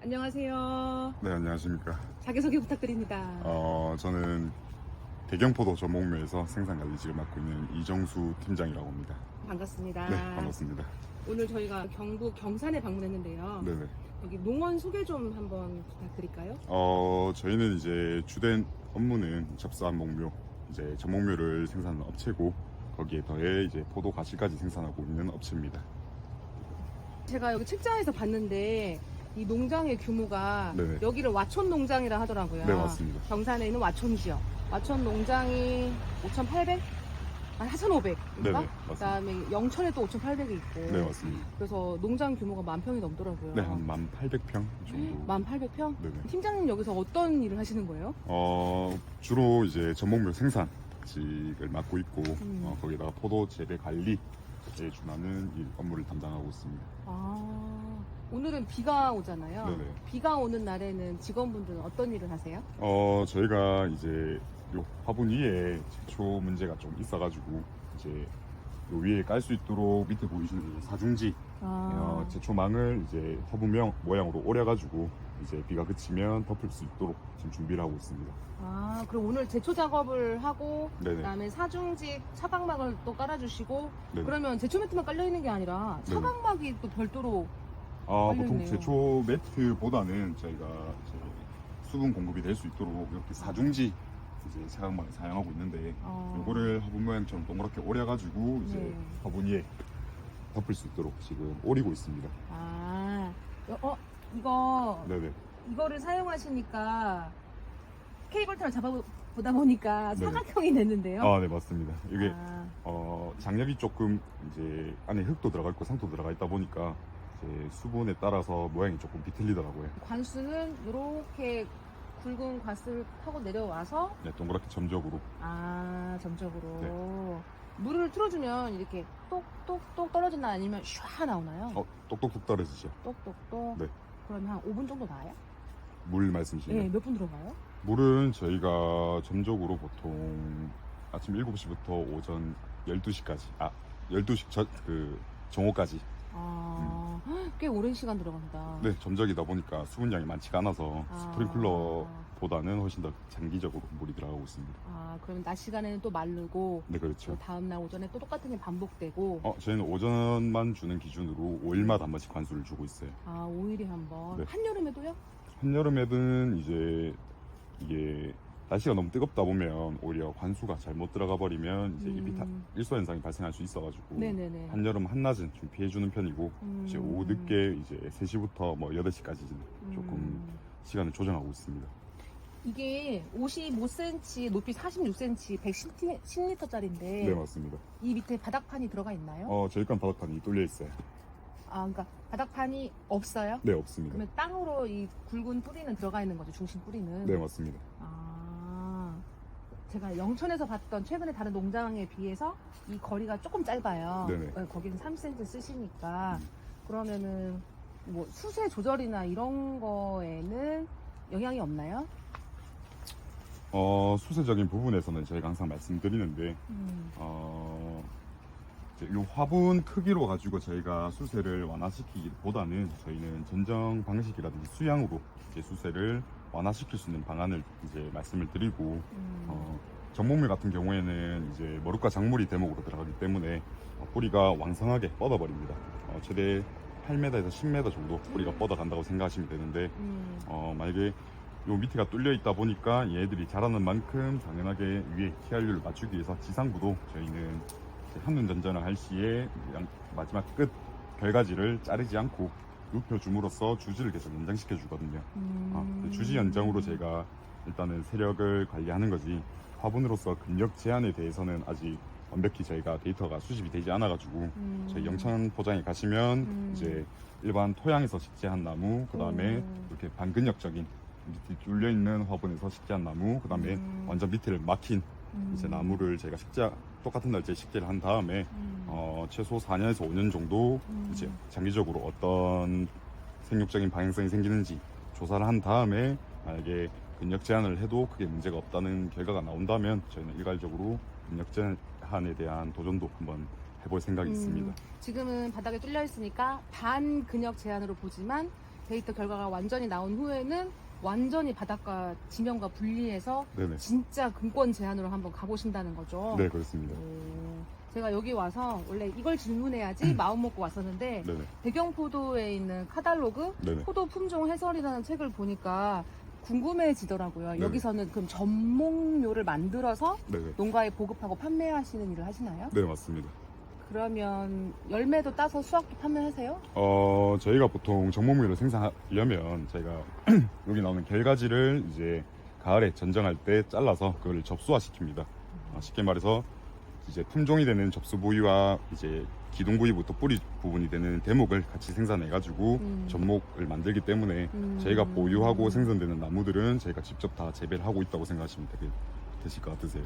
안녕하세요. 네, 안녕하십니까. 자기소개 부탁드립니다. 저는 대경포도 전목묘에서 생산관리직을 맡고 있는 이정수 팀장이라고 합니다. 반갑습니다. 네, 반갑습니다. 오늘 저희가 경북 경산에 방문했는데요. 네네. 여기 농원 소개 좀 한번 부탁드릴까요? 저희는 이제 주된 업무는 접수한 목묘, 이제 전목묘를 생산하는 업체고, 거기에 더해 이제 포도 과실까지 생산하고 있는 업체입니다. 제가 여기 책자에서 봤는데 이 농장의 규모가 네네. 여기를 와촌 농장이라 하더라고요. 네, 맞습니다. 경산에 있는 와촌 지역. 와촌 농장이 5,800? 아, 4,500인가? 네네, 맞습니다. 그다음에 영천에 또 5,800이 있고. 네, 맞습니다. 그래서 농장 규모가 10,000평이 넘더라고요. 네, 한 1,800평 정도. 1,800평? 네네. 팀장님 여기서 어떤 일을 하시는 거예요? 주로 이제 전목묘 생산직을 맡고 있고, 음. 거기다가 포도 재배 관리에 준하는 일 업무를 담당하고 있습니다. 아, 오늘은 비가 오잖아요. 네네. 비가 오는 날에는 직원분들은 어떤 일을 하세요? 저희가 이제 요 화분 위에 제초 문제가 좀 있어가지고 이제 요 위에 깔 수 있도록 밑에 보이시는 이 사중지 제초망을 이제 화분명 모양으로 오려가지고 이제 비가 그치면 덮을 수 있도록 지금 준비를 하고 있습니다. 그럼 오늘 제초 작업을 하고 네네. 그다음에 사중직 차광막을 또 깔아주시고 네네. 그러면 제초 매트만 깔려 있는 게 아니라 네네. 차광막이 또 별도로 보통 깔려있네요. 제초 매트보다는 저희가 이제 수분 공급이 될 수 있도록 이렇게 사중지 이제 차광망을 사용하고 있는데 요거를 화분 모양처럼 동그랗게 오려가지고 이제 네. 화분 위에 덮을 수 있도록 지금 오리고 있습니다. 이거 네네. 이거를 사용하시니까 케이블타를 잡아보다 보니까 네. 사각형이 됐는데요. 네, 맞습니다. 이게 아, 장력이 조금 이제 안에 흙도 들어가 있고 상도 들어가 있다 보니까 이제 수분에 따라서 모양이 조금 비틀리더라고요. 관수는 이렇게 굵은 관수를 타고 내려와서 네, 동그랗게 점적으로. 점적으로 네. 물을 틀어주면 이렇게 똑똑똑 떨어지나 아니면 슈아 나오나요? 똑똑똑 떨어지죠. 똑똑똑. 네. 그러면 한 5분 정도 나요? 물 말씀이시네요. 네, 몇 분 들어가요? 물은 저희가 점적으로 보통 아침 7시부터 오전 12시까지 12시 정오까지. 꽤 오랜 시간 들어간다. 네, 점적이다 보니까 수분량이 많지가 않아서 스프링클러보다는 훨씬 더 장기적으로 물이 들어가고 있습니다. 그러면 낮 시간에는 또 마르고 네, 그렇죠. 다음날 오전에 또 똑같은 게 반복되고 저희는 오전만 주는 기준으로 5일마다 한 번씩 관수를 주고 있어요. 5일에 한 번. 네. 한여름에도요? 한여름에는 이제 이게 날씨가 너무 뜨겁다 보면 오히려 관수가 잘못 들어가 버리면 이제 일소 현상이 발생할 수 있어가지고 네네네. 한여름 한낮은 좀 피해주는 편이고 이제 오후 늦게 이제 3시부터 뭐 8시까지는 조금 시간을 조정하고 있습니다. 이게 55cm, 높이 46cm, 110L짜리인데 네, 맞습니다. 이 밑에 바닥판이 들어가 있나요? 저희 건 바닥판이 뚫려 있어요. 그러니까 바닥판이 없어요? 네, 없습니다. 그러면 땅으로 이 굵은 뿌리는 들어가 있는 거죠, 중심 뿌리는? 네, 맞습니다. 제가 영천에서 봤던 최근에 다른 농장에 비해서 이 거리가 조금 짧아요. 네네. 거기는 3cm 쓰시니까 그러면은 뭐 수세 조절이나 이런 거에는 영향이 없나요? 수세적인 부분에서는 저희가 항상 말씀드리는데 이제 요 화분 크기로 가지고 저희가 수세를 완화시키기보다는 저희는 전정 방식이라든지 수양으로 이제 수세를 완화시킬 수 있는 방안을 이제 말씀을 드리고 전목밀 같은 경우에는 이제 머루과 작물이 대목으로 들어가기 때문에 뿌리가 왕성하게 뻗어버립니다. 최대 8m에서 10m 정도 뿌리가 뻗어간다고 생각하시면 되는데 만약에 요 밑에가 뚫려 있다 보니까 얘들이 자라는 만큼 당연하게 위에 TRU를 맞추기 위해서 지상부도 저희는 한눈 전전을 할 시에 마지막 끝 결가지를 자르지 않고 눕혀줌으로써 주지를 계속 연장시켜 주거든요. 주지 연장으로 제가 일단은 세력을 관리하는 거지 화분으로서 근력 제한에 대해서는 아직 완벽히 저희가 데이터가 수집이 되지 않아가지고 저희 영천 포장에 가시면 이제 일반 토양에서 식재한 나무, 그 다음에 이렇게 반근력적인 밑에 뚫려 있는 화분에서 식재한 나무, 그 다음에 완전 밑을 막힌 이제 나무를 제가 똑같은 날짜에 식재를 한 다음에 최소 4년에서 5년 정도 이제 장기적으로 어떤 생육적인 방향성이 생기는지 조사를 한 다음에 만약에 근력 제한을 해도 크게 문제가 없다는 결과가 나온다면 저희는 일괄적으로 근력 제한에 대한 도전도 한번 해볼 생각이 있습니다. 지금은 바닥에 뚫려 있으니까 반 근력 제한으로 보지만 데이터 결과가 완전히 나온 후에는 완전히 바닥과 지면과 분리해서 네네. 진짜 금권 제한으로 한번 가보신다는 거죠. 네, 그렇습니다. 제가 여기 와서 원래 이걸 질문해야지 마음 먹고 왔었는데 네네. 대경포도에 있는 카달로그 네네. 포도 품종 해설이라는 책을 보니까 궁금해지더라고요. 네네. 여기서는 그럼 전목료를 만들어서 네네. 농가에 보급하고 판매하시는 일을 하시나요? 네, 맞습니다. 그러면 열매도 따서 수확도 판매하세요? 저희가 보통 정목밀을 생산하려면 저희가 여기 나오는 결가지를 이제 가을에 전정할 때 잘라서 그걸 접수화시킵니다. 쉽게 말해서 이제 품종이 되는 접수 부위와 이제 기둥 부위부터 뿌리 부분이 되는 대목을 같이 생산해가지고 접목을 만들기 때문에 저희가 보유하고 생산되는 나무들은 저희가 직접 다 재배를 하고 있다고 생각하시면 되실 것 같으세요.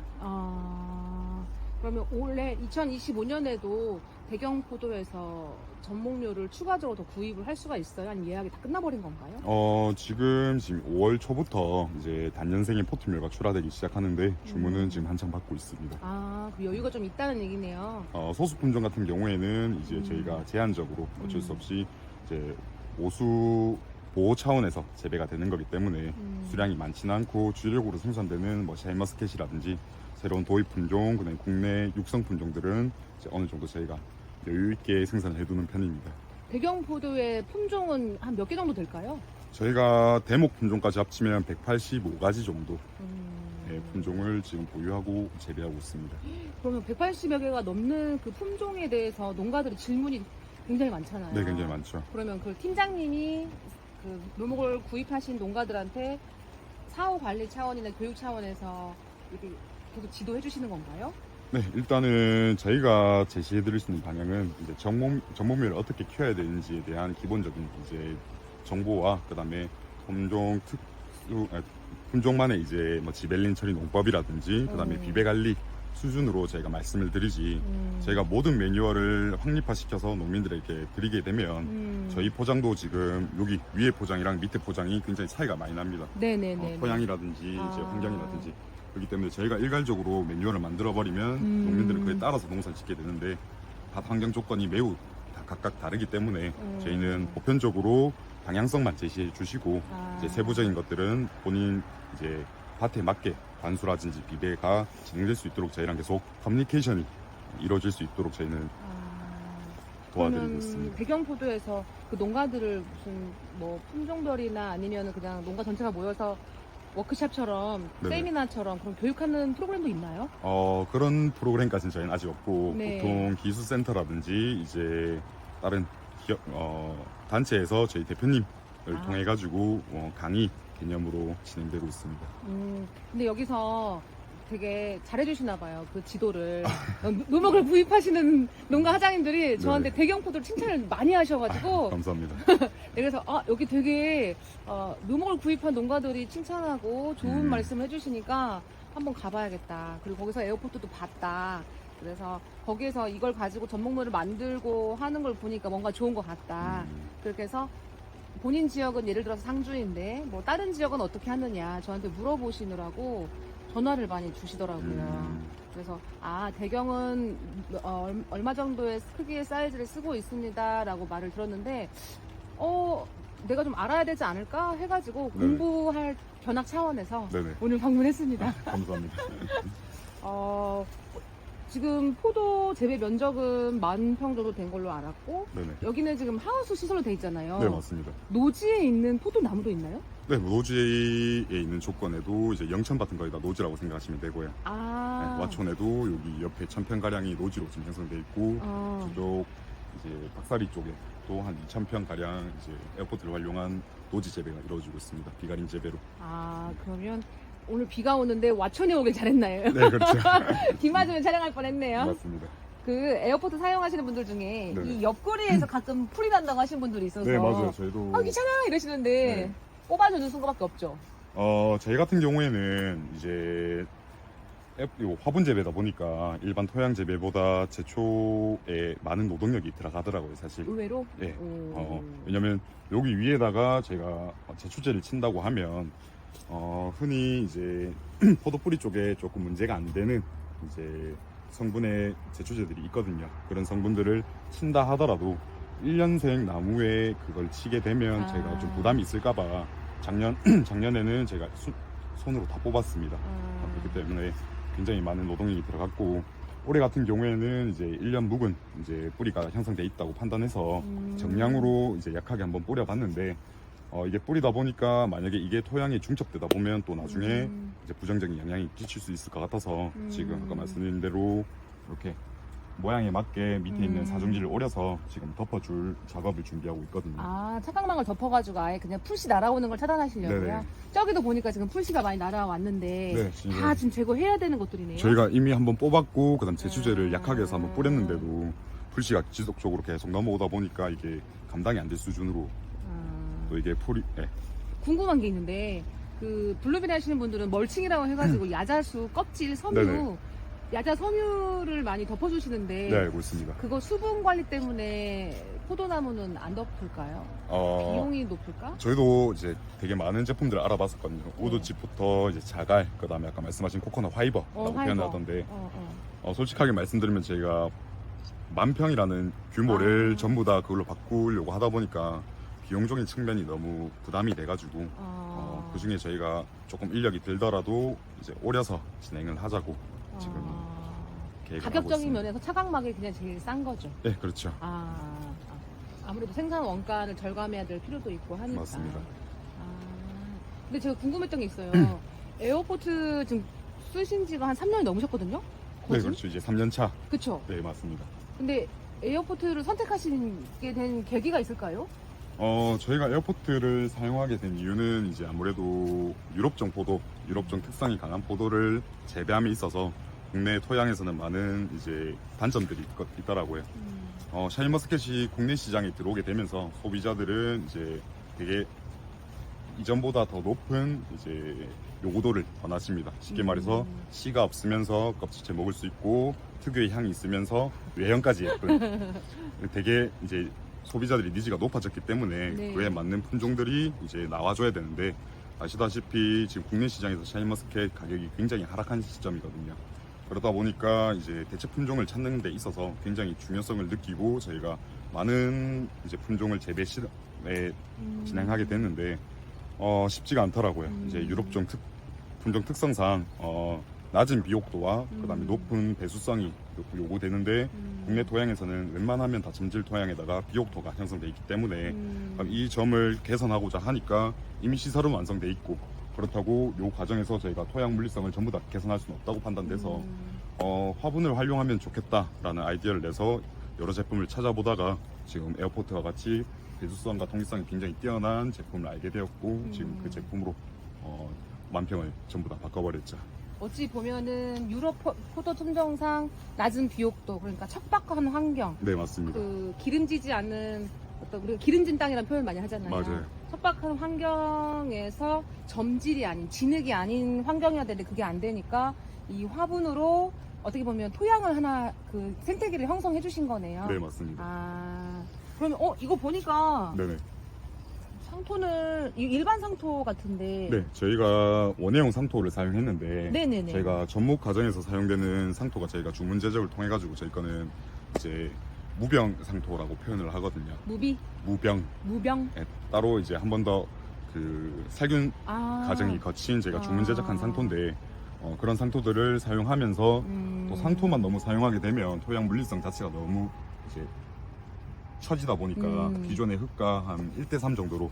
그러면 올해 2025년에도 대경포도에서 전목료를 추가적으로 더 구입을 할 수가 있어요? 아니면 예약이 다 끝나버린 건가요? 지금 5월 초부터 이제 단연생의 포트밀가 출하되기 시작하는데 주문은 지금 한창 받고 있습니다. 그 여유가 좀 있다는 얘기네요. 소수 품종 같은 경우에는 이제 저희가 제한적으로 어쩔 수 없이 이제 오수 보호 차원에서 재배가 되는 거기 때문에 수량이 많지는 않고 주력으로 생산되는 뭐 샤인머스켓이라든지 새로운 도입 품종, 그다음에 국내 육성 품종들은 이제 어느 정도 저희가 여유 있게 생산을 해두는 편입니다. 대경포도의 품종은 한 몇 개 정도 될까요? 저희가 대목 품종까지 합치면 185가지 정도 품종을 지금 보유하고 재배하고 있습니다. 그러면 180여 개가 넘는 그 품종에 대해서 농가들이 질문이 굉장히 많잖아요. 네, 굉장히 많죠. 그러면 그 팀장님이 그 묘목을 구입하신 농가들한테 사후 관리 차원이나 교육 차원에서 이렇게 계속 지도해 주시는 건가요? 네, 일단은 저희가 제시해 드릴 수 있는 방향은 이제 전목밀을 어떻게 키워야 되는지에 대한 기본적인 이제 정보와 그다음에 품종만의 이제 뭐 지벨린 처리 농법이라든지 그다음에 비배 관리 수준으로 저희가 말씀을 드리지 저희가 모든 매뉴얼을 확립화시켜서 농민들에게 드리게 되면 저희 포장도 지금 여기 위에 포장이랑 밑에 포장이 굉장히 차이가 많이 납니다. 네네네. 토양이라든지 이제 환경이라든지 그렇기 때문에 저희가 일괄적으로 매뉴얼을 만들어 버리면 농민들은 그에 따라서 농사를 짓게 되는데 밭 환경 조건이 매우 각각 다르기 때문에 저희는 보편적으로 방향성만 제시해 주시고 이제 세부적인 것들은 본인 이제 밭에 맞게 관수라든지 비배가 진행될 수 있도록 저희랑 계속 커뮤니케이션이 이루어질 수 있도록 저희는 도와드리고 있습니다. 대경포도에서 그 농가들을 무슨 뭐 품종별이나 아니면 그냥 농가 전체가 모여서 워크샵처럼 네네. 세미나처럼 그런 교육하는 프로그램도 있나요? 그런 프로그램까지는 저희는 아직 없고 네. 보통 기술센터라든지 이제 다른 기업 단체에서 저희 대표님을 통해 가지고 강의 개념으로 진행되고 있습니다. 근데 여기서 되게 잘해주시나 봐요. 그 지도를. 묘목을 구입하시는 농가 사장님들이 저한테 네. 대경포도를 칭찬을 많이 하셔가지고 감사합니다. 그래서 여기 되게 묘목을 구입한 농가들이 칭찬하고 좋은 말씀을 해주시니까 한번 가봐야겠다. 그리고 거기서 에어포트도 봤다. 그래서 거기에서 이걸 가지고 전목물을 만들고 하는 걸 보니까 뭔가 좋은 것 같다. 그렇게 해서 본인 지역은 예를 들어서 상주인데 뭐 다른 지역은 어떻게 하느냐 저한테 물어보시느라고 전화를 많이 주시더라고요. 그래서 대경은 얼마 정도의 크기의 사이즈를 쓰고 있습니다라고 말을 들었는데 내가 좀 알아야 되지 않을까 해가지고 공부할 견학 차원에서 네네. 오늘 방문했습니다. 감사합니다. 지금 포도 재배 면적은 10,000평 정도 된 걸로 알았고 네네. 여기는 지금 하우스 시설로 돼 있잖아요. 네, 맞습니다. 노지에 있는 포도 나무도 있나요? 네, 노지에 있는 조건에도 이제 영천밭은 거의 다 노지라고 생각하시면 되고요. 네, 와촌에도 여기 옆에 1,000평가량이 노지로 지금 형성돼 있고 저쪽 이제 박사리 쪽에 또 한 2,000평 가량 이제 에어포트를 활용한 노지 재배가 이루어지고 있습니다. 비가림 재배로. 그러면 오늘 비가 오는데 와촌에 오길 잘했나요? 네, 그렇죠. 비 맞으면 촬영할 뻔했네요. 맞습니다. 그 에어포트 사용하시는 분들 중에 네네. 이 옆구리에서 가끔 풀이 난다고 하시는 분들이 있어서 네, 맞아요. 저희도 귀찮아 이러시는데 네. 뽑아주는 순간밖에 없죠. 저희 같은 경우에는 이제 화분 재배다 보니까 일반 토양 재배보다 제초에 많은 노동력이 들어가더라고요, 사실. 의외로? 네. 왜냐면 여기 위에다가 제가 제초제를 친다고 하면 흔히 이제 포도 뿌리 쪽에 조금 문제가 안 되는 이제 성분의 제초제들이 있거든요. 그런 성분들을 친다 하더라도 1년생 나무에 그걸 치게 되면 제가 좀 부담이 있을까봐 작년에는 제가 손으로 다 뽑았습니다. 그렇기 때문에 굉장히 많은 노동이 들어갔고, 올해 같은 경우에는 이제 1년 묵은 이제 뿌리가 형성돼 있다고 판단해서 정량으로 이제 약하게 한번 뿌려봤는데, 이게 뿌리다 보니까 만약에 이게 토양에 중첩되다 보면 또 나중에 이제 부정적인 영향이 끼칠 수 있을 것 같아서 지금 아까 말씀드린 대로 이렇게 모양에 맞게 밑에 있는 사중지를 오려서 지금 덮어줄 작업을 준비하고 있거든요. 아, 착각망을 덮어가지고 아예 그냥 풀씨 날아오는 걸 차단하시려고요? 네네. 저기도 보니까 지금 풀씨가 많이 날아왔는데 네, 다 지금 제거해야 되는 것들이네요. 저희가 이미 한번 뽑았고 그다음 제초제를 약하게 해서 한번 뿌렸는데도 풀씨가 지속적으로 계속 넘어오다 보니까 이게 감당이 안 될 수준으로 또 이게 궁금한 게 있는데 그 블루베리 하시는 분들은 멀칭이라고 해가지고 야자수, 껍질, 섬유, 네네. 야자 섬유를 많이 덮어주시는데 네, 알고 있습니다. 그거 수분 관리 때문에 포도나무는 안 덮을까요? 비용이 높을까? 저희도 이제 되게 많은 제품들을 알아봤었거든요. 우드칩부터 이제 자갈, 그다음에 아까 말씀하신 코코넛 화이버라고 표현하던데, 솔직하게 말씀드리면 저희가 10,000평이라는 규모를 전부 다 그걸로 바꾸려고 하다 보니까 비용적인 측면이 너무 부담이 돼가지고 그 중에 저희가 조금 인력이 들더라도 이제 오려서 진행을 하자고 지금 계획을 하고 가격적인 있습니다. 면에서 차각막이 그냥 제일 싼 거죠. 네, 그렇죠. 아무래도 생산 원가를 절감해야 될 필요도 있고 하니까. 맞습니다. 근데 제가 궁금했던 게 있어요. 에어포트 지금 쓰신 지가 한 3년이 넘으셨거든요? 네, 그렇죠. 이제 3년 차. 그쵸? 네, 맞습니다. 근데 에어포트를 선택하시게 된 계기가 있을까요? 저희가 에어포트를 사용하게 된 이유는 이제 아무래도 유럽종 포도, 유럽종 특성이 강한 포도를 재배함에 있어서 국내 토양에서는 많은 이제 단점들이 있더라고요. 샤인머스켓이 국내 시장에 들어오게 되면서 소비자들은 이제 되게 이전보다 더 높은 이제 요구도를 원하십니다. 쉽게 말해서 씨가 없으면서 껍질째 먹을 수 있고 특유의 향이 있으면서 외형까지 예쁜 되게 이제 소비자들이 니즈가 높아졌기 때문에 네. 그에 맞는 품종들이 이제 나와줘야 되는데, 아시다시피 지금 국내 시장에서 샤인머스켓 가격이 굉장히 하락한 시점이거든요. 그러다 보니까 이제 대체 품종을 찾는 데 있어서 굉장히 중요성을 느끼고 저희가 많은 이제 품종을 재배 실험에 진행하게 됐는데 쉽지가 않더라고요. 이제 유럽종 품종 특성상 낮은 비옥도와 그다음에 높은 배수성이 요구되는데 국내 토양에서는 웬만하면 다 점질 토양에다가 비옥토가 형성돼 있기 때문에 이 점을 개선하고자 하니까 이미 시설은 완성돼 있고, 그렇다고 이 과정에서 저희가 토양 물리성을 전부 다 개선할 수는 없다고 판단돼서 화분을 활용하면 좋겠다라는 아이디어를 내서 여러 제품을 찾아보다가 지금 에어포트와 같이 배수성과 통기성이 굉장히 뛰어난 제품을 알게 되었고 지금 그 제품으로 10,000평을 전부 다 바꿔버렸죠. 어찌 보면은 유럽 포도 품종상 낮은 비옥도, 그러니까 척박한 환경, 네, 맞습니다. 그 기름지지 않는 어떤 우리가 기름진 땅이라는 표현 많이 하잖아요. 맞아요. 척박한 환경에서 점질이 아닌 진흙이 아닌 환경이어야 되는데 그게 안 되니까 이 화분으로 어떻게 보면 토양을 하나 그 생태계를 형성해 주신 거네요. 네, 맞습니다. 그러면 이거 보니까 네네. 상토는 일반 상토 같은데. 네, 저희가 원예용 상토를 사용했는데 네네네. 저희가 전목 과정에서 사용되는 상토가 저희가 주문 제작을 통해 가지고 저희 거는 이제 무병 상토라고 표현을 하거든요. 무병. 네, 따로 이제 한 번 더 그 살균 과정이 거친 제가 주문 제작한 상토인데 그런 상토들을 사용하면서 또 상토만 너무 사용하게 되면 토양 물리성 자체가 너무 이제 처지다 보니까 기존의 흙과 한 1대3 정도로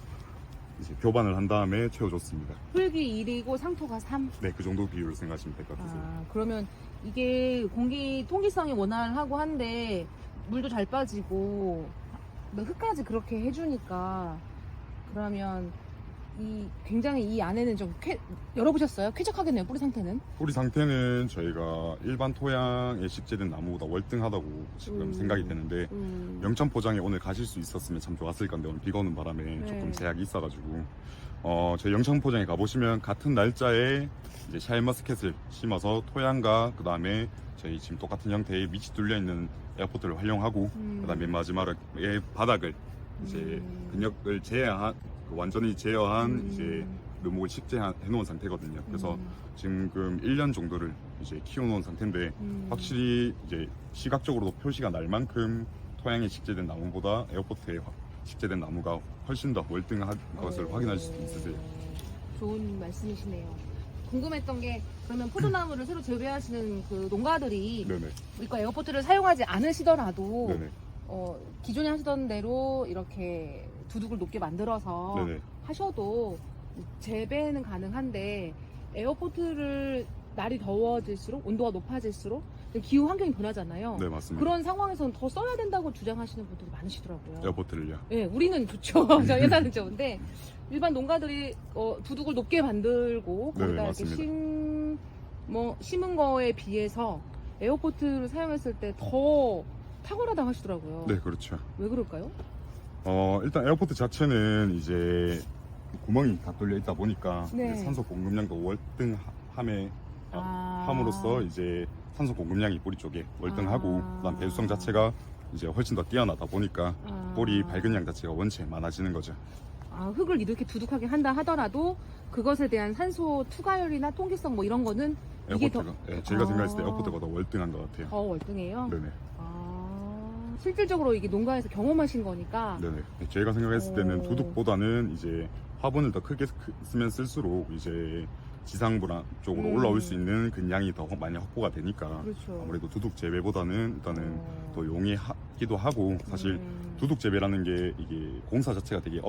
이제 교반을 한 다음에 채워줬습니다. 흙이 1이고 상토가 3? 네, 그 정도 비율을 생각하시면 될 것 같으세요. 그러면 이게 공기 통기성이 원활하고 한데 물도 잘 빠지고 흙까지 그렇게 해주니까, 그러면 굉장히 이 안에는 좀 열어보셨어요? 쾌적하겠네요, 뿌리 상태는? 뿌리 상태는 저희가 일반 토양에 식재된 나무보다 월등하다고 지금 생각이 되는데 영천 포장에 오늘 가실 수 있었으면 참 좋았을 건데 오늘 비가 오는 바람에 조금 제약이 있어가지고 저희 영천 포장에 가보시면 같은 날짜에 이제 샤인머스켓을 심어서 토양과 그 다음에 저희 지금 똑같은 형태의 밑이 뚫려 있는 에어포트를 활용하고 그 다음에 마지막에 바닥을 이제 근육을 완전히 제어한 이제 묘목을 식재해 놓은 상태거든요. 그래서 지금 1년 정도를 이제 키워놓은 상태인데 확실히 이제 시각적으로도 표시가 날 만큼 토양에 식재된 나무보다 에어포트에 식재된 나무가 훨씬 더 월등한 것을 확인할 수 있으세요. 좋은 말씀이시네요. 궁금했던 게 그러면 포도나무를 새로 재배하시는 그 농가들이 네네. 이거 에어포트를 사용하지 않으시더라도 네네. 기존에 하시던 대로 이렇게 두둑을 높게 만들어서 네네. 하셔도 재배는 가능한데 에어포트를 날이 더워질수록 온도가 높아질수록 기후 환경이 변하잖아요. 네, 맞습니다. 그런 상황에서는 더 써야 된다고 주장하시는 분들이 많으시더라고요. 에어포트를요. 네, 우리는 좋죠. 저희는 좋은데 일반 농가들이 두둑을 높게 만들고 네, 거기다 이렇게 맞습니다. 심은 거에 비해서 에어포트를 사용했을 때 더 탁월하다고 하시더라고요. 네, 그렇죠. 왜 그럴까요? 일단 에어포트 자체는 이제 구멍이 다 뚫려 있다 보니까 네. 이제 산소 공급량도 월등함에 함으로써 이제 산소 공급량이 뿌리 쪽에 월등하고 그다음 배수성 자체가 이제 훨씬 더 뛰어나다 보니까 뿌리 발근량 자체가 원체 많아지는 거죠. 흙을 이렇게 두둑하게 한다 하더라도 그것에 대한 산소 투과율이나 통기성 뭐 이런 거는 이게 에어포트가 저희가 생각했을 때 에어포트가 더 월등한 것 같아요. 더 월등해요. 네네. 실질적으로 이게 농가에서 경험하신 거니까. 네네. 저희가 생각했을 때는 두둑보다는 이제 화분을 더 크게 쓰면 쓸수록 이제 지상부라 쪽으로 올라올 수 있는 근량이 더 많이 확보가 되니까 그렇죠. 아무래도 두둑 재배보다는 일단은 더 용이하기도 하고 사실 두둑 재배라는 게 이게 공사 자체가 되게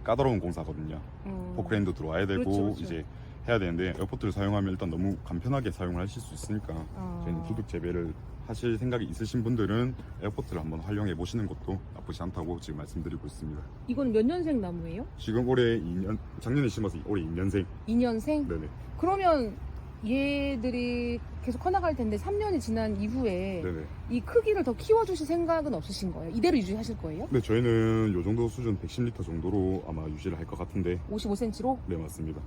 까다로운 공사거든요. 포크레인도 들어와야 되고 그렇죠. 이제 해야 되는데 에어포트를 사용하면 일단 너무 간편하게 사용을 하실 수 있으니까 저희는 두둑 재배를 하실 생각이 있으신 분들은 에어포트를 한번 활용해 보시는 것도 나쁘지 않다고 지금 말씀드리고 있습니다. 이건 몇 년생 나무예요? 지금 올해 2년, 작년에 심어서 올해 2년생. 2년생? 네네. 그러면 얘들이 계속 커나갈 텐데 3년이 지난 이후에 네네. 이 크기를 더 키워주실 생각은 없으신 거예요? 이대로 유지하실 거예요? 네, 저희는 요 정도 수준 110리터 정도로 아마 유지를 할 것 같은데. 55cm로? 네, 맞습니다.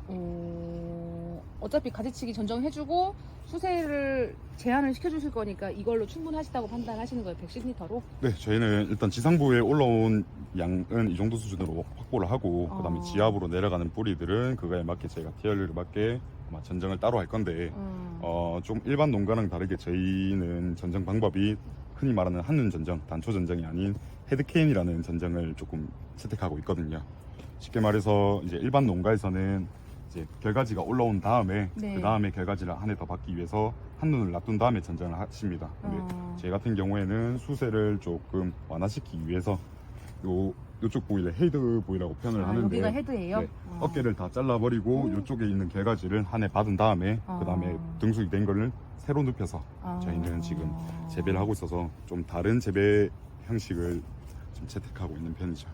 어차피 가지치기 전정해주고 수세를 제한을 시켜주실 거니까 이걸로 충분하시다고 판단하시는 거예요? 110리터로? 네, 저희는 일단 지상부에 올라온 양은 이 정도 수준으로 확보를 하고 그다음에 지압으로 내려가는 뿌리들은 그거에 맞게 저희가 티어를 맞게 아마 전정을 따로 할 건데 좀 일반 농가랑 다르게 저희는 전정 방법이 흔히 말하는 한눈 전정, 단초 전정이 아닌 헤드케인이라는 전정을 조금 채택하고 있거든요. 쉽게 말해서 이제 일반 농가에서는 이제 결과지가 올라온 다음에 네. 그 다음에 결과지를 한 해 더 받기 위해서 한눈을 놔둔 다음에 전정을 하십니다. 근데 제 같은 경우에는 수세를 조금 완화시키기 위해서 요쪽 부위를 헤드 부위라고 표현을 하는데 여기가 헤드예요? 네, 어깨를 다 잘라버리고 이쪽에 있는 결과지를 한 해 받은 다음에 그 다음에 등수이 된 거를 새로 눕혀서 저희는 지금 재배를 하고 있어서 좀 다른 재배 형식을 좀 채택하고 있는 편이죠.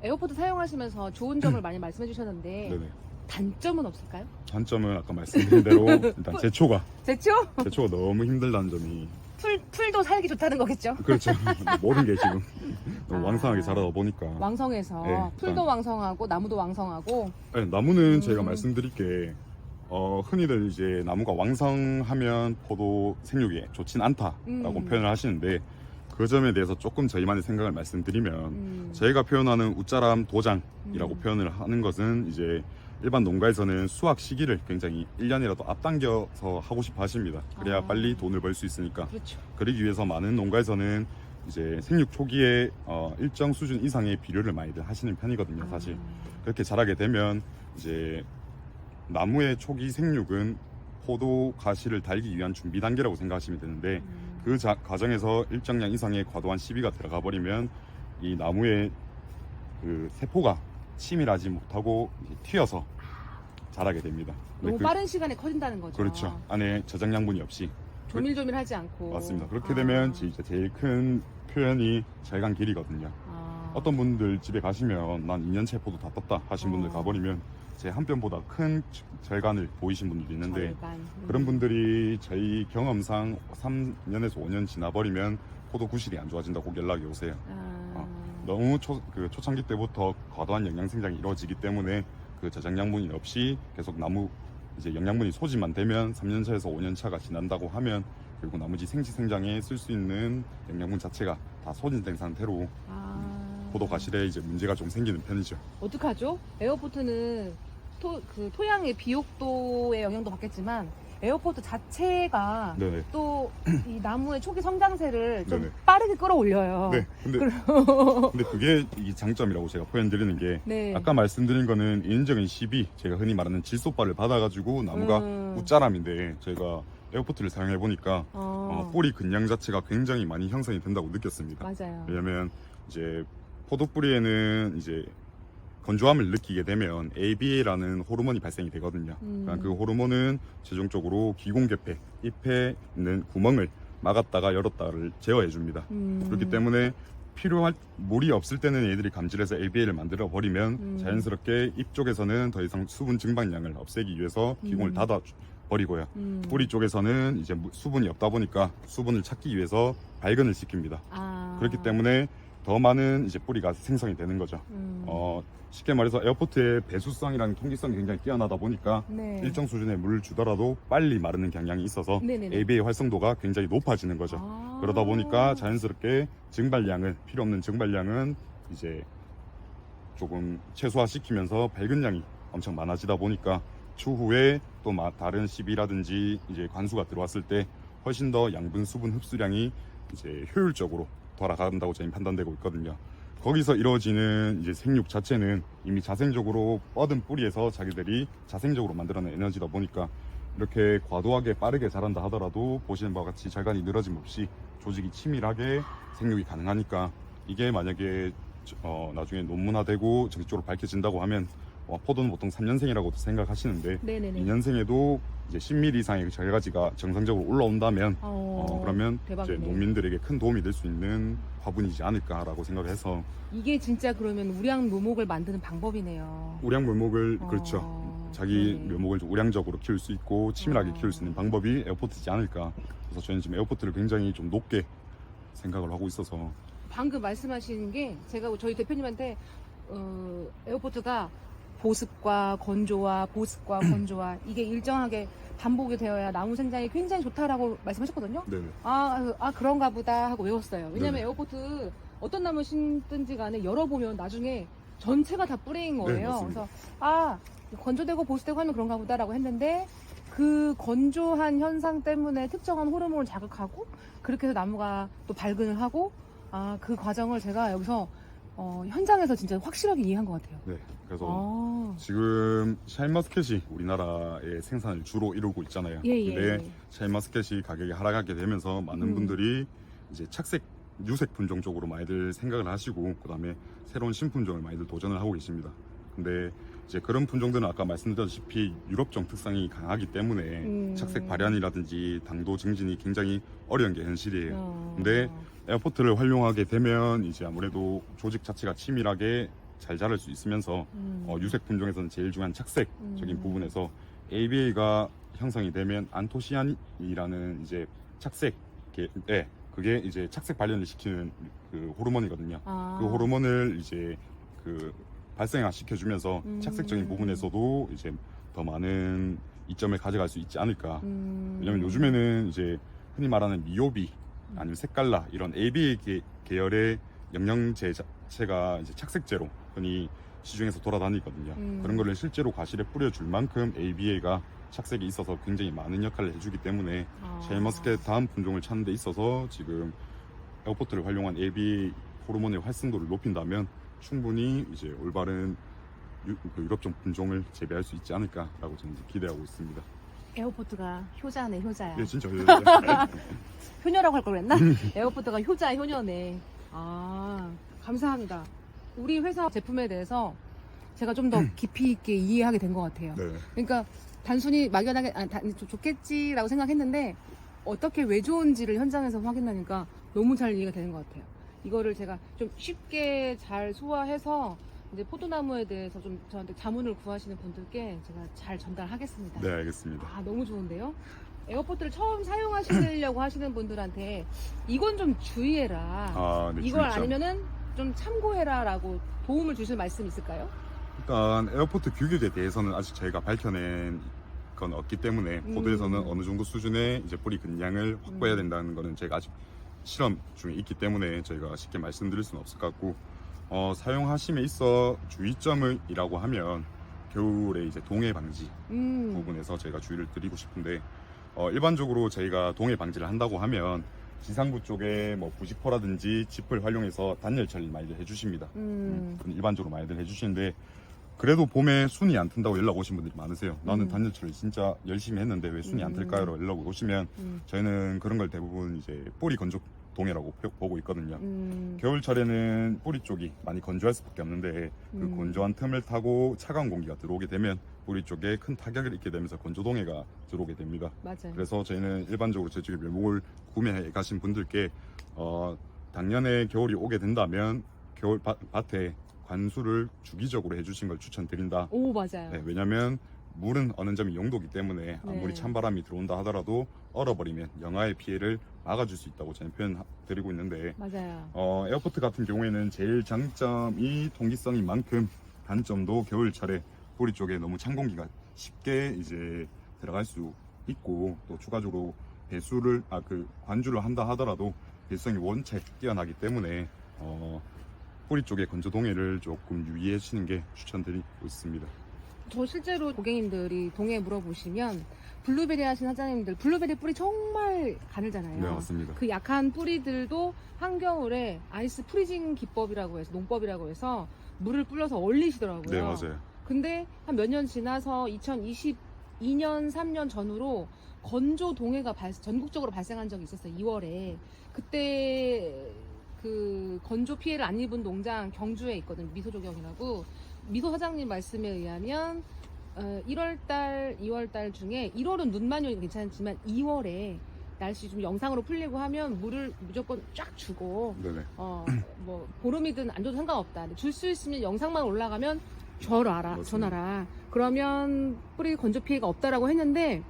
에어포트 사용하시면서 좋은 점을 많이 말씀해 주셨는데 네네. 단점은 없을까요? 단점은 아까 말씀드린 대로 일단 제초가 제초? 너무 힘들다는 점이 풀도 살기 좋다는 거겠죠? 그렇죠. 모든 게 지금 너무 왕성하게 자라다 보니까 왕성해서 네, 풀도 왕성하고 나무도 왕성하고 네, 나무는 제가 말씀드릴 게 흔히들 이제 나무가 왕성하면 포도 생육에 좋진 않다라고 표현을 하시는데 그 점에 대해서 조금 저희만의 생각을 말씀드리면 저희가 표현하는 웃자람 도장이라고 표현을 하는 것은 이제 일반 농가에서는 수확 시기를 굉장히 1년이라도 앞당겨서 하고 싶어 하십니다. 그래야 빨리 돈을 벌 수 있으니까. 그렇죠. 그러기 위해서 많은 농가에서는 이제 생육 초기에 일정 수준 이상의 비료를 많이들 하시는 편이거든요, 사실. 그렇게 자라게 되면 이제 나무의 초기 생육은 포도 가시를 달기 위한 준비 단계라고 생각하시면 되는데 그 과정에서 일정량 이상의 과도한 시비가 들어가 버리면 이 나무의 그 세포가 치밀하지 못하고 튀어서 자라게 됩니다. 너무 빠른 시간에 커진다는 거죠. 그렇죠. 안에 저장 양분이 없이. 조밀조밀하지 않고. 맞습니다. 그렇게 되면 이제 제일 큰 표현이 절간 길이거든요. 어떤 분들 집에 가시면 난 2년째 포도 다 떴다 하신 분들 가버리면 제 한 뼘보다 큰 절간을 보이신 분들이 있는데 그런 분들이 저희 경험상 3년에서 5년 지나버리면 포도 구실이 안 좋아진다고 연락이 오세요. 너무 초창기 때부터 과도한 영양 생장이 이루어지기 때문에 그 저장 양분이 없이 계속 나무 이제 영양분이 소진만 되면 3년차에서 5년차가 지난다고 하면 결국 나머지 생지 생장에 쓸 수 있는 영양분 자체가 다 소진된 상태로 포도 가실에 이제 문제가 좀 생기는 편이죠. 어떡하죠? 에어포트는 토양의 비옥도의 영향도 받겠지만 에어포트 자체가 네네. 또 이 나무의 초기 성장세를 좀 네네. 빠르게 끌어올려요. 네. 근데 그게 이 장점이라고 제가 표현드리는 게 네. 아까 말씀드린 거는 인적인 시비, 제가 흔히 말하는 질소발을 받아가지고 나무가 웃자람인데 저희가 에어포트를 사용해 보니까 뿌리 근양 자체가 굉장히 많이 형성이 된다고 느꼈습니다. 맞아요. 왜냐면 이제 포도 뿌리에는 이제 건조함을 느끼게 되면 ABA라는 호르몬이 발생이 되거든요. 그러니까 그 호르몬은 최종적으로 기공개폐, 잎에 있는 구멍을 막았다가 열었다를 제어해 줍니다. 그렇기 때문에 필요할 물이 없을 때는 얘들이 감질해서 ABA를 만들어 버리면 자연스럽게 잎 쪽에서는 더 이상 수분 증발량을 없애기 위해서 기공을 닫아 버리고요. 뿌리 쪽에서는 이제 수분이 없다 보니까 수분을 찾기 위해서 발근을 시킵니다. 그렇기 때문에 더 많은 이제 뿌리가 생성이 되는 거죠. 쉽게 말해서 에어포트의 배수성이랑 통기성이 굉장히 뛰어나다 보니까 네. 일정 수준의 물을 주더라도 빨리 마르는 경향이 있어서 네네네. ABA 활성도가 굉장히 높아지는 거죠. 그러다 보니까 자연스럽게 증발량은 필요 없는 증발량은 이제 조금 최소화시키면서 발근량이 엄청 많아지다 보니까 추후에 또 다른 시비라든지 이제 관수가 들어왔을 때 훨씬 더 양분 수분 흡수량이 이제 효율적으로 돌아간다고 저희 판단되고 있거든요. 거기서 이루어지는 이제 생육 자체는 이미 자생적으로 뻗은 뿌리에서 자기들이 자생적으로 만들어낸 에너지다 보니까 이렇게 과도하게 빠르게 자란다 하더라도 보시는 바와 같이 절간이 늘어짐 없이 조직이 치밀하게 생육이 가능하니까 이게 만약에 나중에 논문화되고 정식적으로 밝혀진다고 하면 포도는 보통 3년생이라고 생각하시는데 네네네. 2년생에도 이제 10mm 이상의 절가지가 정상적으로 올라온다면 그러면 이제 대박이네. 농민들에게 큰 도움이 될 수 있는 화분이지 않을까라고 생각을 해서 이게 진짜 그러면 우량 묘목을 만드는 방법이네요. 우량 묘목을 그렇죠. 자기 네네. 묘목을 좀 우량적으로 키울 수 있고 치밀하게 키울 수 있는 방법이 에어포트지 않을까. 그래서 저희는 지금 에어포트를 굉장히 좀 높게 생각을 하고 있어서 방금 말씀하신 게 제가 저희 대표님한테 에어포트가 보습과 건조와 보습과 건조와 이게 일정하게 반복이 되어야 나무 생장이 굉장히 좋다라고 말씀하셨거든요. 네네. 그런가 보다 하고 외웠어요. 왜냐면 네네. 에어포트 어떤 나무 심든지 간에 열어보면 나중에 전체가 다 뿌리인 거예요. 맞습니다. 그래서 건조되고 보습되고 하면 그런가 보다라고 했는데 그 건조한 현상 때문에 특정한 호르몬을 자극하고 그렇게 해서 나무가 또 발근을 하고 그 과정을 제가 여기서 현장에서 진짜 확실하게 이해한 것 같아요. 네. 그래서 지금 샤인머스켓이 우리나라의 생산을 주로 이루고 있잖아요. 근데 샤인머스켓이 가격이 하락하게 되면서 많은 분들이 이제 착색, 유색 품종 쪽으로 많이들 생각을 하시고 그다음에 새로운 신품종을 많이들 도전을 하고 계십니다. 근데 이제 그런 품종들은 아까 말씀드렸다시피 유럽종 특성이 강하기 때문에 착색 발현이라든지 당도 증진이 굉장히 어려운 게 현실이에요. 근데 에어포트를 활용하게 되면 이제 아무래도 조직 자체가 치밀하게 잘 자랄 수 있으면서 유색 품종에서는 제일 중요한 착색적인 부분에서 ABA가 형성이 되면 안토시아닌이라는 이제 착색 그게 이제 착색 발현을 시키는 그 호르몬이거든요. 그 호르몬을 이제 그 발생화 시켜주면서 착색적인 부분에서도 이제 더 많은 이점을 가져갈 수 있지 않을까. 왜냐면 요즘에는 이제 흔히 말하는 미오비 아니면 색깔라 이런 ABA 계열의 영양제 자체가 이제 착색제로 흔히 시중에서 돌아다니거든요. 그런 거를 실제로 과실에 뿌려줄 만큼 ABA가 착색이 있어서 굉장히 많은 역할을 해주기 때문에 샤인머스켓 다음 품종을 찾는 데 있어서 지금 에어포트를 활용한 ABA 호르몬의 활성도를 높인다면 충분히 이제 올바른 유럽종 품종을 재배할 수 있지 않을까라고 저는 기대하고 있습니다. 에어포트가 효자네, 효자야. 예, 진짜. 효녀라고 할 걸 그랬나? 에어포트가 효자, 효녀네. 감사합니다. 우리 회사 제품에 대해서 제가 좀 더 깊이 있게 이해하게 된 것 같아요. 네. 그러니까 단순히 막연하게 좋겠지라고 생각했는데 어떻게 왜 좋은지를 현장에서 확인하니까 너무 잘 이해가 되는 것 같아요. 이거를 제가 좀 쉽게 잘 소화해서 이제 포도나무에 대해서 좀 저한테 자문을 구하시는 분들께 제가 잘 전달하겠습니다. 네, 알겠습니다. 너무 좋은데요? 에어포트를 처음 사용하시려고 하시는 분들한테 이건 좀 주의해라. 네, 이걸 주의점. 아니면은 좀 참고해라라고 도움을 주실 말씀 있을까요? 일단 에어포트 규격에 대해서는 아직 저희가 밝혀낸 건 없기 때문에 포도에서는 어느 정도 수준의 이제 뿌리 근량을 확보해야 된다는 거는 저희가 아직 실험 중에 있기 때문에 저희가 쉽게 말씀드릴 수는 없을 것 같고 사용하심에 있어 주의점이라고 하면 겨울에 이제 동해 방지 부분에서 저희가 주의를 드리고 싶은데 일반적으로 저희가 동해 방지를 한다고 하면 지상부 쪽에 뭐 부직포라든지 짚을 활용해서 단열 처리 많이들 해주십니다. 일반적으로 많이들 해주시는데 그래도 봄에 순이 안 튼다고 연락 오신 분들이 많으세요. 나는 단열 처리 진짜 열심히 했는데 왜 순이 안 틀까요?로 연락 오시면 저희는 그런 걸 대부분 이제 뿌리 건조 동해라고 보고 있거든요. 겨울철에는 뿌리 쪽이 많이 건조할 수밖에 없는데 그 건조한 틈을 타고 차가운 공기가 들어오게 되면 뿌리 쪽에 큰 타격을 입게 되면서 건조동해가 들어오게 됩니다. 맞아요. 그래서 저희는 일반적으로 저쪽에 묘목을 구매해 가신 분들께 작년에 겨울이 오게 된다면 겨울 밭에 관수를 주기적으로 해주신 걸 추천드린다. 오, 맞아요. 네, 왜냐면 물은 어느 점이 용도기 때문에 아무리 네. 찬바람이 들어온다 하더라도 얼어버리면 영하의 피해를 막아줄 수 있다고 저는 표현드리고 있는데 맞아요. 에어포트 같은 경우에는 제일 장점이 통기성인 만큼 단점도 겨울철에 뿌리 쪽에 너무 찬 공기가 쉽게 이제 들어갈 수 있고 또 추가적으로 배수를 관주를 한다 하더라도 배수성이 원체 뛰어나기 때문에 뿌리 쪽에 건조 동해를 조금 유의해 주시는 게 추천드리고 있습니다. 저 실제로 고객님들이 동해 물어보시면 블루베리 하신 사장님들 블루베리 뿌리 정말 가늘잖아요. 네, 맞습니다. 그 약한 뿌리들도 한겨울에 아이스 프리징 기법이라고 해서 농법이라고 해서 물을 불려서 얼리시더라고요. 네, 맞아요. 근데 한 몇 년 지나서 2022년 3년 전후로 건조 동해가 전국적으로 발생한 적이 있었어요. 2월에 그때 그 건조 피해를 안 입은 농장 경주에 있거든요. 미소조경이라고. 미소 사장님 말씀에 의하면 1월달, 2월달 중에 1월은 눈 많이 오니까 괜찮지만 2월에 날씨 좀 영상으로 풀리고 하면 물을 무조건 쫙 주고 네네. 뭐 보름이든 안 줘도 상관없다. 줄 수 있으면 영상만 올라가면 줘라, 전화라. 그러면 뿌리 건조 피해가 없다라고 했는데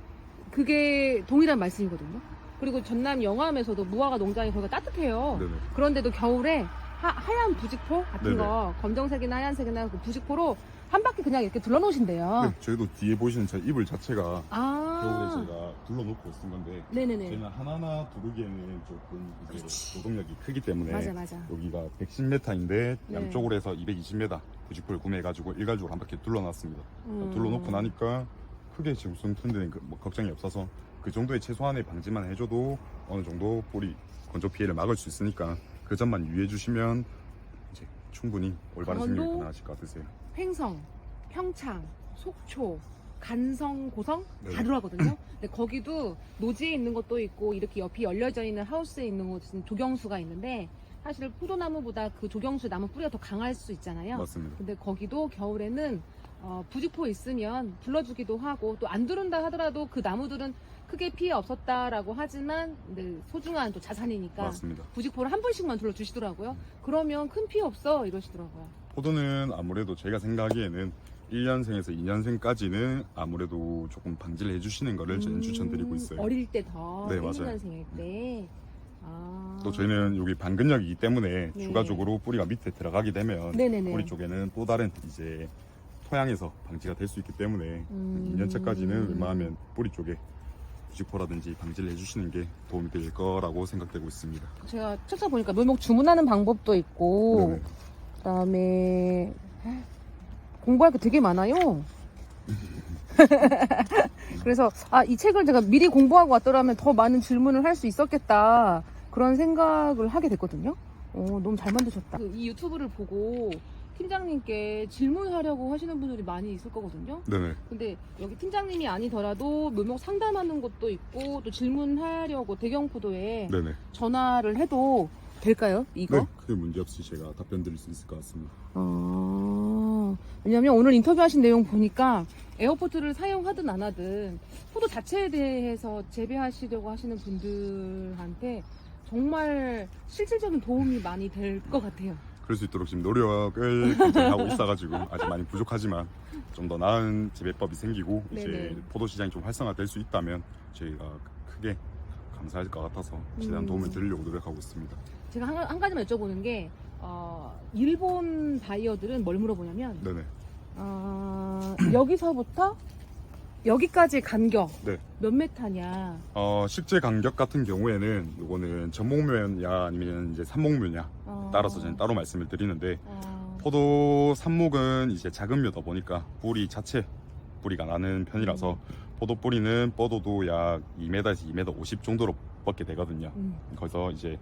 그게 동일한 말씀이거든요. 그리고 전남 영암에서도 무화과 농장이 거기가 따뜻해요. 네네. 그런데도 겨울에 하얀 부직포 같은 네네. 거 검정색이나 하얀색이나 그 부직포로 한 바퀴 그냥 이렇게 둘러놓으신대요. 네, 저희도 뒤에 보시는 저 이불 자체가 겨울에 아, 제가 둘러놓고 쓴 건데 네네네. 저희는 하나하나 두르기에는 조금 이제 노동력이 크기 때문에 맞아. 여기가 110m인데 네. 양쪽으로 해서 220m 부직포를 구매해가지고 일괄적으로 한 바퀴 둘러놨습니다. 둘러놓고 나니까 크게 지금 튼데는 뭐 걱정이 없어서 그 정도의 최소한의 방지만 해줘도 어느 정도 뿌리 건조 피해를 막을 수 있으니까 그 점만 유의해 주시면 이제 충분히 올바른 생육이 강원도? 가능하실 것 같으세요. 횡성, 평창, 속초, 간성, 고성 네. 다 들어가거든요. 근데 거기도 노지에 있는 것도 있고 이렇게 옆이 열려져 있는 하우스에 있는 곳은 조경수가 있는데 사실 포도나무보다 그 조경수 나무 뿌리가 더 강할 수 있잖아요. 맞습니다. 근데 거기도 겨울에는 부직포 있으면 불러주기도 하고 또 안 두른다 하더라도 그 나무들은 크게 피해 없었다라고 하지만 근데 소중한 또 자산이니까 맞습니다. 부직포를 한 번씩만 둘러주시더라고요. 그러면 큰 피해 없어 이러시더라고요. 포도는 아무래도 저희가 생각하기에는 1년생에서 2년생까지는 아무래도 조금 방지를 해주시는 거를 저희는 추천드리고 있어요. 어릴 때 더, 네, 1, 맞아요. 2년생일 때. 아. 또 저희는 여기 방근력이기 때문에 네. 추가적으로 뿌리가 밑에 들어가게 되면 네네네. 뿌리 쪽에는 또 다른 이제 토양에서 방지가 될 수 있기 때문에 2년차까지는 웬만하면 뿌리 쪽에 부직포라든지 방지를 해주시는 게 도움이 될 거라고 생각되고 있습니다. 제가 찾아보니까 묘목 주문하는 방법도 있고, 네네. 그다음에 공부할 게 되게 많아요. 그래서 이 책을 제가 미리 공부하고 왔더라면 더 많은 질문을 할 수 있었겠다 그런 생각을 하게 됐거든요. 너무 잘 만드셨다. 이 유튜브를 보고 팀장님께 질문하려고 하시는 분들이 많이 있을 거거든요. 네네. 근데 여기 팀장님이 아니더라도 묘목 상담하는 것도 있고 또 질문하려고 대경포도에 네네. 전화를 해도 될까요? 이거? 네, 크게 문제없이 제가 답변 드릴 수 있을 것 같습니다. 왜냐면 오늘 인터뷰하신 내용 보니까 에어포트를 사용하든 안 하든 포도 자체에 대해서 재배하시려고 하시는 분들한테 정말 실질적인 도움이 많이 될 것 같아요. 그럴 수 있도록 지금 노력을 굉장히 하고 있어가지고 아직 많이 부족하지만 좀 더 나은 재배법이 생기고 이제 네네. 포도 시장이 좀 활성화될 수 있다면 저희가 크게 감사할 것 같아서 최대한 도움을 드리려고 노력하고 있습니다. 제가 한 가지만 여쭤보는 게 일본 바이어들은 뭘 물어보냐면 네네. 여기서부터 여기까지 간격 네. 몇 메타냐? 실제 간격 같은 경우에는 요거는 전목묘냐 아니면 이제 산목묘냐 따라서 저는 따로 말씀을 드리는데 포도 삽목은 이제 작은 묘다 보니까 뿌리 뿌리가 나는 편이라서 포도 뿌리는 뻗어도 약 2m에서 2m 50 정도로 뻗게 되거든요. 거기서 이제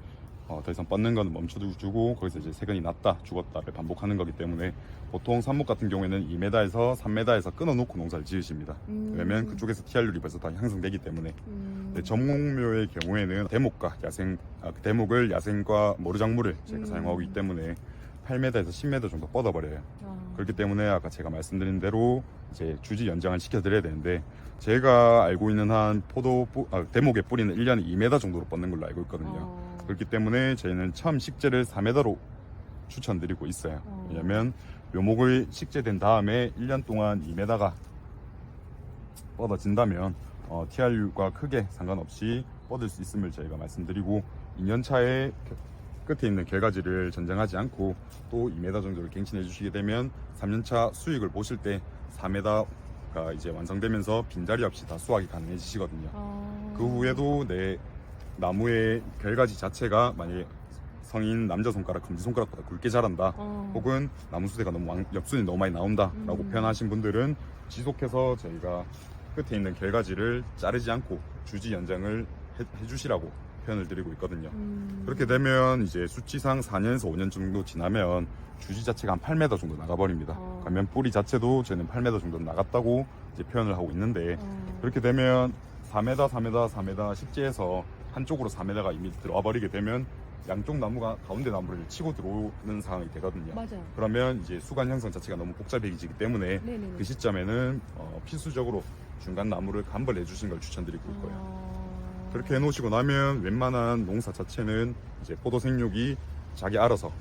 더 이상 뻗는 거는 멈춰주고 거기서 이제 세근이 났다 죽었다를 반복하는 거기 때문에 보통 삽목 같은 경우에는 2m에서 3m에서 끊어놓고 농사를 지으십니다. 왜냐면 그쪽에서 TR율이 벌써 다 형성되기 때문에. 근데 전목묘의 경우에는 대목을 야생과 모르작물을 제가 사용하고 있기 때문에 8m에서 10m 정도 뻗어버려요. 그렇기 때문에 아까 제가 말씀드린 대로 이제 주지 연장을 시켜드려야 되는데 제가 알고 있는 한 대목의 뿌리는 1년에 2m 정도로 뻗는 걸로 알고 있거든요. 그렇기 때문에 저희는 처음 식재를 4m로 추천드리고 있어요. 왜냐면 묘목을 식재된 다음에 1년 동안 2m가 뻗어진다면 TRU가 크게 상관없이 뻗을 수 있음을 저희가 말씀드리고 2년 차에 끝에 있는 결가지를 전쟁하지 않고 또 2m 정도를 갱신해 주시게 되면 3년차 수익을 보실 때 4m가 이제 완성되면서 빈자리 없이 다 수확이 가능해지시거든요. 그 후에도 내 나무의 결가지 자체가 만약에 성인 남자 손가락, 검지 손가락보다 굵게 자란다 혹은 나무 수대가 너무 엽순이 너무 많이 나온다 라고 표현하신 분들은 지속해서 저희가 끝에 있는 결가지를 자르지 않고 주지 연장을 해주시라고 표현을 드리고 있거든요. 그렇게 되면 이제 수치상 4년에서 5년 정도 지나면 주지 자체가 한 8m 정도 나가버립니다. 그러면 뿌리 자체도 저는 8m 정도 나갔다고 이제 표현을 하고 있는데 그렇게 되면 4m, 4m, 4m 식재에서 한쪽으로 4m가 이미 들어와 버리게 되면 양쪽 나무가 가운데 나무를 치고 들어오는 상황이 되거든요. 맞아요. 그러면 이제 수간 형성 자체가 너무 복잡해지기 때문에 네네네. 그 시점에는 필수적으로 중간 나무를 감벌해 주신 걸 추천드리고 있고요. 그렇게 해놓으시고 나면 웬만한 농사 자체는 이제 포도 생육이 자기 알아서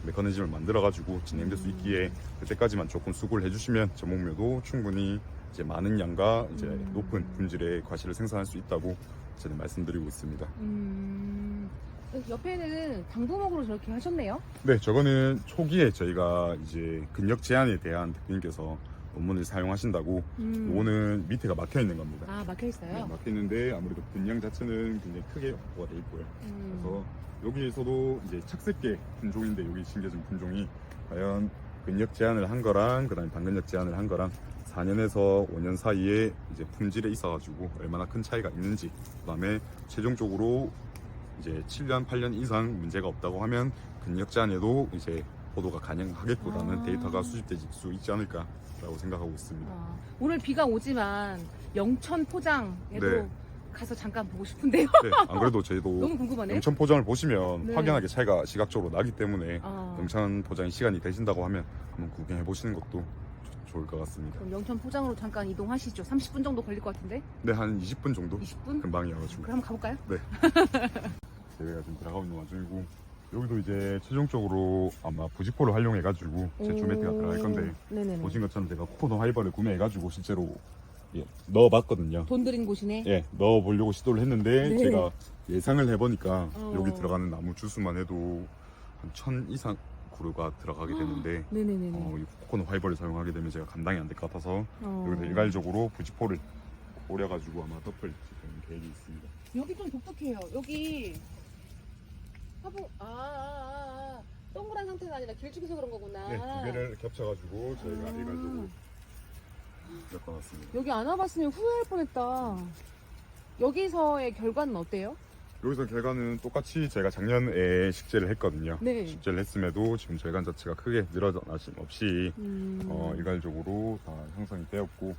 메커니즘을 만들어가지고 진행될 수 있기에 그때까지만 조금 수고를 해주시면 전목묘도 충분히 이제 많은 양과 이제 높은 품질의 과실을 생산할 수 있다고 저는 말씀드리고 있습니다. 옆에는 당도목으로 저렇게 하셨네요. 네, 저거는 초기에 저희가 이제 근력 제한에 대한 대표님께서 원문을 사용하신다고 요거는 밑에가 막혀 있는 겁니다. 아, 막혀 있어요? 네, 막혀 있는데 아무래도 분량 자체는 굉장히 크게 확보가 돼 있고요. 그래서 여기에서도 이제 착색계 품종인데 여기 심겨진 품종이 과연 근력 제한을 한 거랑 그다음에 반근력 제한을 한 거랑 4년에서 5년 사이에 이제 품질에 있어가지고 얼마나 큰 차이가 있는지 그다음에 최종적으로 이제 7년, 8년 이상 문제가 없다고 하면 근력 제한에도 이제 포도가 가능하겠구라는 데이터가 수집될 수 있지 않을까라고 생각하고 있습니다. 오늘 비가 오지만 영천 포장에도 네. 가서 잠깐 보고 싶은데요. 네, 안 그래도 저희도 너무 궁금하네. 영천 포장을 보시면 네. 확연하게 차이가 시각적으로 나기 때문에 영천 포장이 시간이 되신다고 하면 한번 구경해 보시는 것도 좋을 것 같습니다. 그럼 영천 포장으로 잠깐 이동하시죠. 30분 정도 걸릴 것 같은데? 네, 한 20분 정도? 20분? 금방이어가지고. 그럼 한번 가볼까요? 네. 대회가 지금 들어가고 있는 와중이고 여기도 이제 최종적으로 아마 부직포를 활용해가지고 제초 매트가 들어갈 건데 네네네. 보신 것처럼 제가 코코넛 하이버를 구매해가지고 실제로 넣어봤거든요. 돈 들인 곳이네. 예, 넣어보려고 시도를 했는데 네. 제가 예상을 해보니까 여기 들어가는 나무 주수만 해도 한 1000 이상 그루가 들어가게 되는데 네네네네. 이 코코넛 하이버를 사용하게 되면 제가 감당이 안 될 것 같아서 어. 여기서 일괄적으로 부직포를 오려가지고 아마 덮을 지금 계획이 있습니다. 여기 좀 독특해요. 여기 화분 동그란 상태가 아니라 길쭉해서 그런 거구나. 네, 두 개를 겹쳐가지고 저희가 일괄적으로 엮어놨습니다. 여기 안 와봤으면 후회할 뻔했다. 여기서의 결과는 어때요? 여기서 결과는 똑같이 제가 작년에 식재를 했거든요. 네. 식재를 했음에도 지금 절간 자체가 크게 늘어나심 없이 일괄적으로 다 형성이 되었고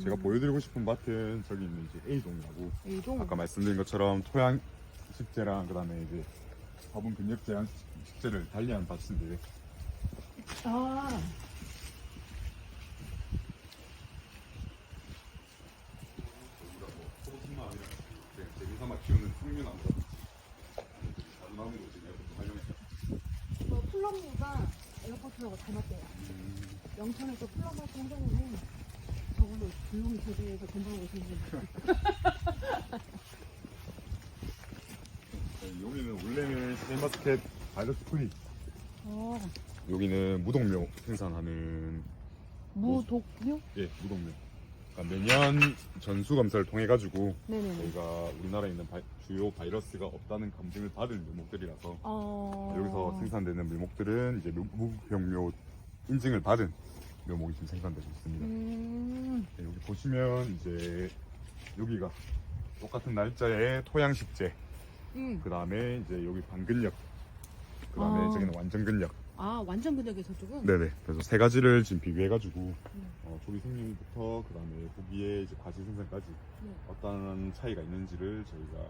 제가 보여드리고 싶은 밭은 저기 있는 이제 A동이라고 A동? 아까 말씀드린 것처럼 토양 식재랑 그다음에 이제 화분 근력 제한 식재를 달리한 밭인데 아. 재미삼아 키우는 석류나무라든지 다른 나무도 지금 에어포트 활용해서 플럼무가 에어포트하고 닮았대요. 영천에서 플럼무 성장하는 저걸로 조용히 제대해서 돈 벌고 오시는 분들. 여기는 원래는 샤인머스켓 바이러스 프리 어. 여기는 무독묘 생산하는 무독요? 예 무독묘 그러니까 매년 전수 검사를 통해 가지고 네네네. 저희가 우리나라에 있는 주요 바이러스가 없다는 검증을 받은 묘목들이라서 여기서 생산되는 묘목들은 이제 무병묘 인증을 받은 묘목이 지금 생산되고 있습니다. 네, 여기 보시면 이제 여기가 똑같은 날짜에 토양식재, 그 다음에 이제 여기 반근력, 그 다음에 아. 저기는 완전근력. 아, 완전 근육이 저쪽은? 네네. 그래서 세 가지를 지금 비교해가지고 조기 생육부터 그 다음에 후기에 이제 과실 생산까지 네. 어떤 차이가 있는지를 저희가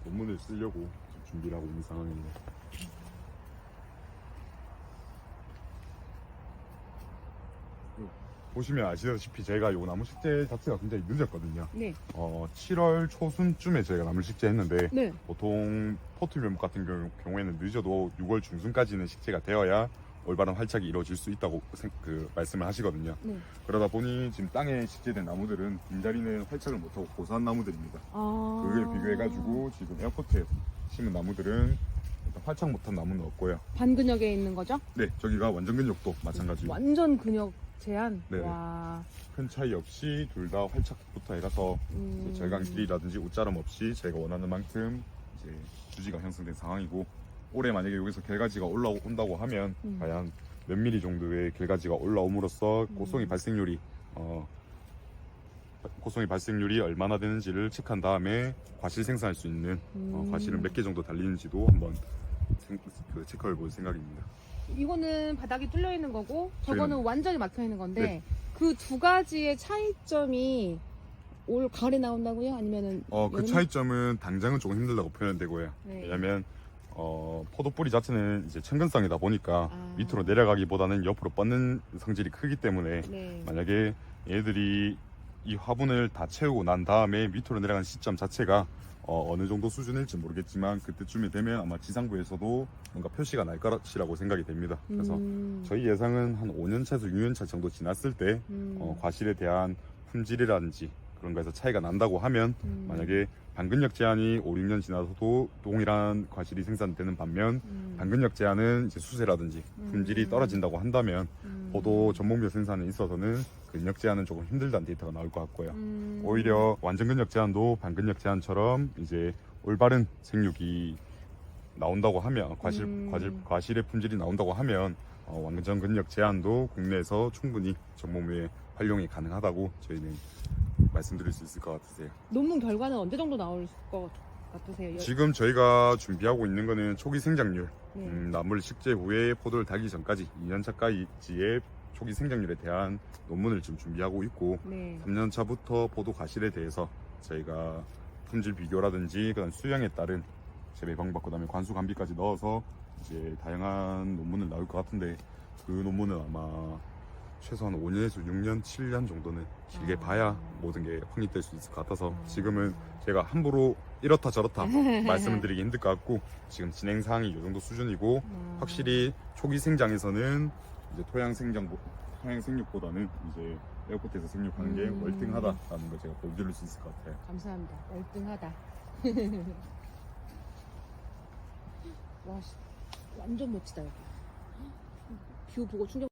논문을 쓰려고 지금 준비를 하고 있는 상황입니다. 보시면 아시다시피 저희가 요 나무 식재 자체가 굉장히 늦었거든요. 네. 7월 초순쯤에 저희가 나물 식재했는데 네. 보통 포트밀목 같은 경우에는 늦어도 6월 중순까지는 식재가 되어야 올바른 활착이 이루어질 수 있다고 말씀을 하시거든요. 네. 그러다 보니 지금 땅에 식재된 나무들은 빈자리는 활착을 못하고 고사한 나무들입니다. 아. 그걸 비교해가지고 지금 에어포트에 심은 나무들은 일단 활착 못한 나무는 없고요. 반근육에 있는 거죠? 네, 저기가 완전 근육도 마찬가지고 완전 근육 제한? 네네. 와. 큰 차이 없이 둘 다 활착부터 해가서 이제 절간 길이라든지 옷자람 없이 저희가 원하는 만큼 이제 주지가 형성된 상황이고, 올해 만약에 여기서 결가지가 올라온다고 하면 과연 몇 미리 정도의 결가지가 올라옴으로써 고송이 발생률이 얼마나 되는지를 체크한 다음에 과실 생산할 수 있는 과실은 몇 개 정도 달리는지도 한번 체크해 볼 생각입니다. 이거는 바닥이 뚫려 있는 거고 저거는 저희는- 완전히 막혀 있는 건데 네. 그 두 가지의 차이점이 올 가을에 나온다고요? 아니면은 그 여름에? 차이점은 당장은 조금 힘들다고 표현되고요. 네. 왜냐면 포도 뿌리 자체는 이제 천근성이다 보니까 아. 밑으로 내려가기보다는 옆으로 뻗는 성질이 크기 때문에 네. 만약에 얘들이 이 화분을 다 채우고 난 다음에 밑으로 내려가는 시점 자체가 어느 정도 수준일지 모르겠지만 그때쯤이 되면 아마 지상부에서도 뭔가 표시가 날 것이라고 생각이 됩니다. 그래서 저희 예상은 한 5년차에서 6년차 정도 지났을 때 과실에 대한 품질이라든지 그런 거에서 차이가 난다고 하면 만약에 반근력 제한이 5, 6년 지나서도 동일한 과실이 생산되는 반면 반근력 제한은 이제 수세라든지 품질이 떨어진다고 한다면 포도 전목밀 생산에 있어서는 근력 제한은 조금 힘들다는 데이터가 나올 것 같고요. 오히려 완전 근력 제한도 반근력 제한처럼 이제 올바른 생육이 나온다고 하면 과실의 품질이 나온다고 하면 완전 근력 제한도 국내에서 충분히 전목밀 활용이 가능하다고 저희는 말씀드릴 수 있을 것 같으세요. 논문 결과는 언제 정도 나올 것 같으세요? 지금 저희가 준비하고 있는 거는 초기 생장률, 네. 나물 식재 후에 포도를 달기 전까지 2년차까지의 초기 생장률에 대한 논문을 지금 준비하고 있고, 네. 3년차부터 포도 과실에 대해서 저희가 품질 비교라든지 그다음 수량에 따른 재배 방법, 그다음에 관수 감비까지 넣어서 이제 다양한 논문을 나올 것 같은데, 그 논문은 아마 최소한 5년에서 6년, 7년 정도는 길게 봐야 모든 게 확립될 수 있을 것 같아서 지금은 제가 함부로 이렇다 저렇다 말씀을 드리기 힘들 것 같고, 지금 진행 사항이 이 정도 수준이고, 확실히 초기 생장에서는 이제 토양 생육보다는 이제 에어포트에서 생육하는 게 월등하다라는 걸 제가 보여드릴 수 있을 것 같아요. 감사합니다. 월등하다. 와, 완전 멋지다 여기. 뷰 보고 충격.